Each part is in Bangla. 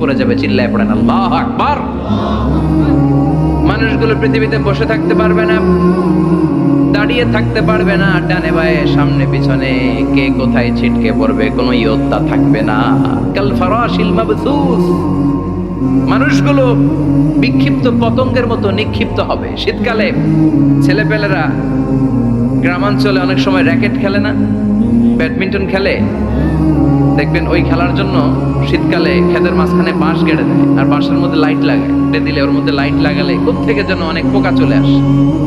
পড়ে যাবে, চিল্লায় পড়েন আল্লাহু আকবার। মানুষগুলো পৃথিবীতে বসে থাকতে পারবে না, দাঁড়িয়ে থাকতে পারবে না, ডানে বায়ে সামনে পিছনে কে কোথায় ছিটকে পড়বে কোনো ইয়ত্তা থাকবে না। কাল ফারাশিল মাবসুস, মানুষগুলো বিক্ষিপ্ত পতঙ্গের মতো নিক্ষিপ্ত হবে। শীতকালে ছেলেপেলেরা গ্রামাঞ্চলে অনেক সময় র্যাকেট খেলে না, ব্যাডমিন্টন খেলে, দেখবেন ওই খেলার জন্য শীতকালে ক্ষেতের মাঝখানে বাঁশ গেড়ে দেয় আর বাঁশের মধ্যে লাইট লাগায়, দিলে ওর মধ্যে লাইট লাগালে কোত্থেকে যেন অনেক পোকা চলে আসে,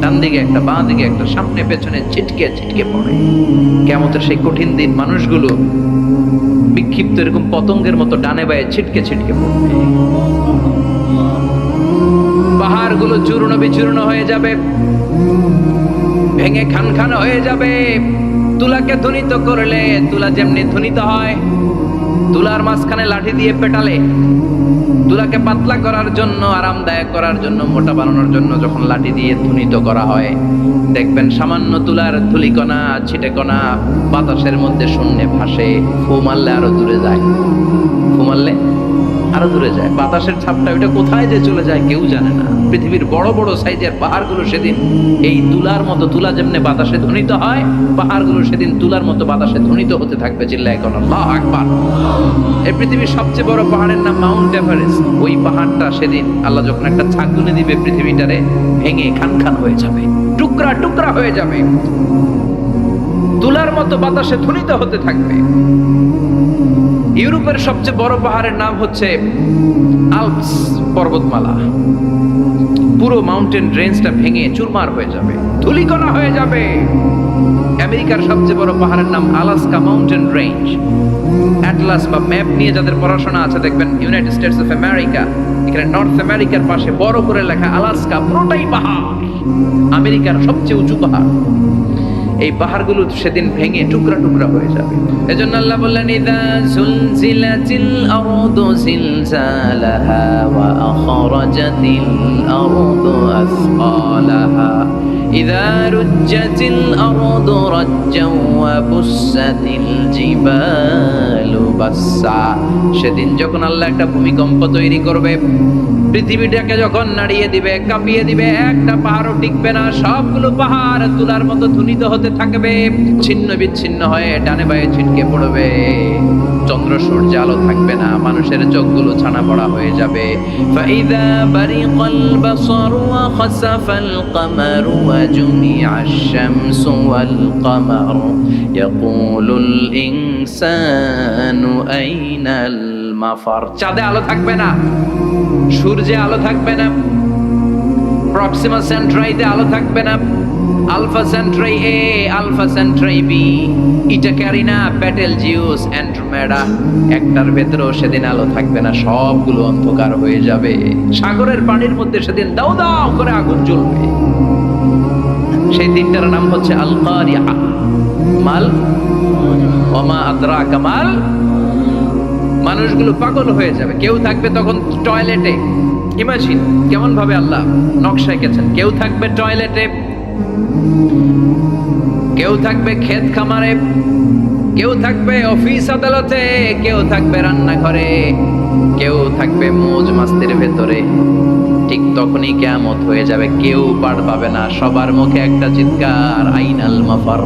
ডান দিকে একটা বাঁ দিকে একটা, সামনে পেছনে ছিটকে ছিটকে পড়ে। কিয়ামতের সেই কঠিন দিন মানুষগুলো বিক্ষিপ্ত এরকম পতঙ্গের মতো ডানে বায়ে ছিটকে ছিটকে পড়বে। পাহাড়গুলো চূর্ণ বিচূর্ণ হয়ে যাবে, ভেঙে খান খান হয়ে যাবে। তুলাকে ধ্বনিত করলে তুলা যেমনি ধ্বনিত হয়, তুলার মাঝখানে লাঠি দিয়ে পেটালে, তুলাকে পাতলা করার জন্য, আরামদায়ক করার জন্য, মোটা বানানোর জন্য যখন লাঠি দিয়ে ধ্বনিত করা হয়, দেখবেন সামান্য তুলার ধুলিকণা ছিটেকণা বাতাসের মধ্যে শূন্যে ভাসে। ফু মারলে আরো দূরে যায়, ফু মারলে আরো দূরে যায়। বাতাসের ছাপটা ওইটা কোথায় যে চলে যায় কেউ জানে না। পৃথিবীর বড় বড় সাইজের পাহাড়গুলো সেদিন এই তুলার মতো, তুলা যেমনি বাতাসে ধ্বনিত হয়, পাহাড়গুলো সেদিন তুলার মতো বাতাসে ধ্বনিত হতে থাকবে। চিল্লায় কোন আল্লাহু আকবার। এই পৃথিবীর সবচেয়ে বড় পাহাড়ের নাম মাউন্ট এভারেস্ট। ওই পাহাড়টা সেদিন আল্লাহ যখন একটা ছাগলে দিবে, পৃথিবীটারে ভেঙে খান খান হয়ে যাবে, টুকরা টুকরা হয়ে যাবে, তুলার মতো বাতাসে ধ্বনিত হতে থাকবে। ইউরোপের সবচেয়ে বড় পাহাড়ের নাম হচ্ছে আল্পস পর্বতমালা। পুরো মাউন্টেন রেঞ্জটা ভেঙে চুরমার হয়ে যাবে, ধূলিকণা হয়ে যাবে। আমেরিকার সবচেয়ে বড় পাহাড়ের নাম আলাস্কা মাউন্টেন রেঞ্জ। অ্যাটলাস বা ম্যাপ নিয়ে যাদের পড়াশোনা আছে দেখবেন ইউনাইটেড স্টেটস অফ আমেরিকা, এখানে নর্থ আমেরিকার পাশে বড় করে লেখা আলাস্কা, পুরোটাই পাহাড়, আমেরিকার সবচেয়ে উঁচু পাহাড়। এই পাহাড়গুলো সেদিন ভেঙে টুকরা টুকরা হয়ে যাবে। এজন্য আল্লাহ বললেন ইযা যুলজিলাতিল আরদু জিলজালাহা ওয়া আখরাজাতিল আরদু আসকালাহা ইযা রুজ্জাতিল আরদু রাজ্জান ওয়া বুসাতিল জিবালু বাসসা। সেদিন যখন আল্লাহ একটা ভূমিকম্প তৈরি করবে, পৃথিবীটাকে যখন নাড়িয়ে দিবে, কাঁপিয়ে দিবে, একটা পাহাড়ও টিকবে না, সবগুলো পাহাড় তুলার মতো ধ্বনিত হতে থাকবে, ছিন্ন বিচ্ছিন্ন হয়ে ডানে বায়ে ছিটকে পড়বে। চন্দ্র সূর্য আলো থাকবে না, মানুষের চোখগুলো ছানা পড়া হয়ে যাবে। ফাইযা বারিকাল বাসারু ওয়া খাসাফাল কামারু ওয়া জুমিআশ শামসু ওয়াল কামারু ইয়াকুলুল ইনসানু আইনাল মাফার। চাঁদে আলো থাকবে না, সূর্যে আলো থাকবে না, প্রক্সিমা সেন্ট্রাইতে আলো থাকবে না, আলফা সেন্ট্রাই এ, আলফা সেন্ট্রাই বি, ইটা ক্যারিনা, বেটেলজিউস, অ্যান্ড্রোমেডা, একটার ভেতরেও সেদিন আলো থাকবে না, সবগুলো অন্ধকার হয়ে যাবে। সাগরের পানির মধ্যে সেদিন দাও দাও করে আগুন জ্বলবে। সেই দিনটার নাম হচ্ছে আল কারিআ। মাল ওমা আদরাকা মাল। মানুষগুলো পাগল হয়ে যাবে। কেউ থাকবে তখন টয়লেটে, ইমাজিন কেমন ভাবে আল্লাহ নকশা এঁকেছেন। কেউ থাকবে টয়লেটে, কেউ থাকবে ক্ষেত খামারে, কেউ থাকবে অফিস আদালতে, কেউ থাকবে রান্নাঘরে, কেউ থাকবে মৌজ মাস্তির ভেতরে। ঠিক তখনই কিয়ামত হয়ে যাবে, কেউ পার পাবে না, সবার মুখে একটা চিৎকার, আইনাল মাফার।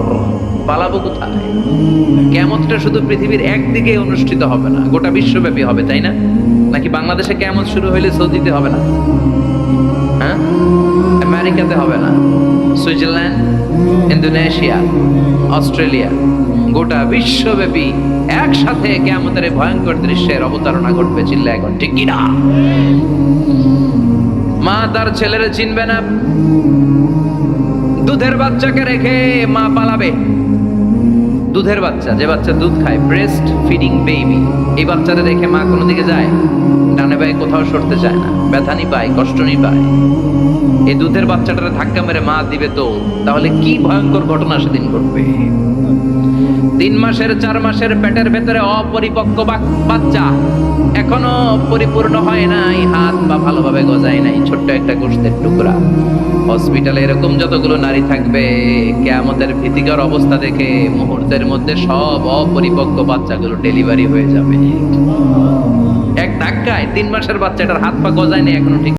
পালাবো কোথায়? কিয়ামতটা শুধু পৃথিবীর একদিকে অনুষ্ঠিত হবে না, গোটা বিশ্বব্যাপী হবে, তাই না? নাকি বাংলাদেশে কিয়ামত শুরু হইলে সৌদিতে হবে না? হ্যাঁ, আমেরিকাতে হবে না, সুইজারল্যান্ড, ইন্দোনেশিয়া, অস্ট্রেলিয়া, গোটা বিশ্বব্যাপী একসাথে কিয়ামতের ভয়ঙ্কর দৃশ্যের অবতারণা ঘটবে। চিল্লা এখন ঠিক কিনা? মা তার ছেলেরে চিনবে না, দুধের বাচ্চাকে রেখে মা পালাবে। দুধের বাচ্চা, যে বাচ্চা দুধ খায়, ব্রেস্ট ফিডিং বেবি, এই বাচ্চাটা রেখে মা কোনো দিকে যায়, ডানে বায়ে কোথাও সরতে চায় না, ব্যথানি পায়, কষ্টনি পায়। এই দুধের বাচ্চাটারে ধাক্কা মেরে মা দিবে তো, তাহলে কি ভয়ঙ্কর ঘটনা সেদিন ঘটবে। 3 মাসের 4 মাসের পেটের ভেতরে অপরিপক্ক বাচ্চা, এখনো পরিপূর্ণ হয় নাই, হাত বা ভালোভাবে গজায় নাই, ছোট্ট একটা গোশতের টুকরা। হসপিটালে এরকম যতগুলো নারী থাকবে, কিয়ামতের ভীতিকর অবস্থা দেখে মুহূর্তের মধ্যে সব অপরিপক্ক বাচ্চাগুলো ডেলিভারি হয়ে যাবে। এক ধাক্কায় 3 মাসের বাচ্চাটার হাত পা গজায় নেই এখনো ঠিক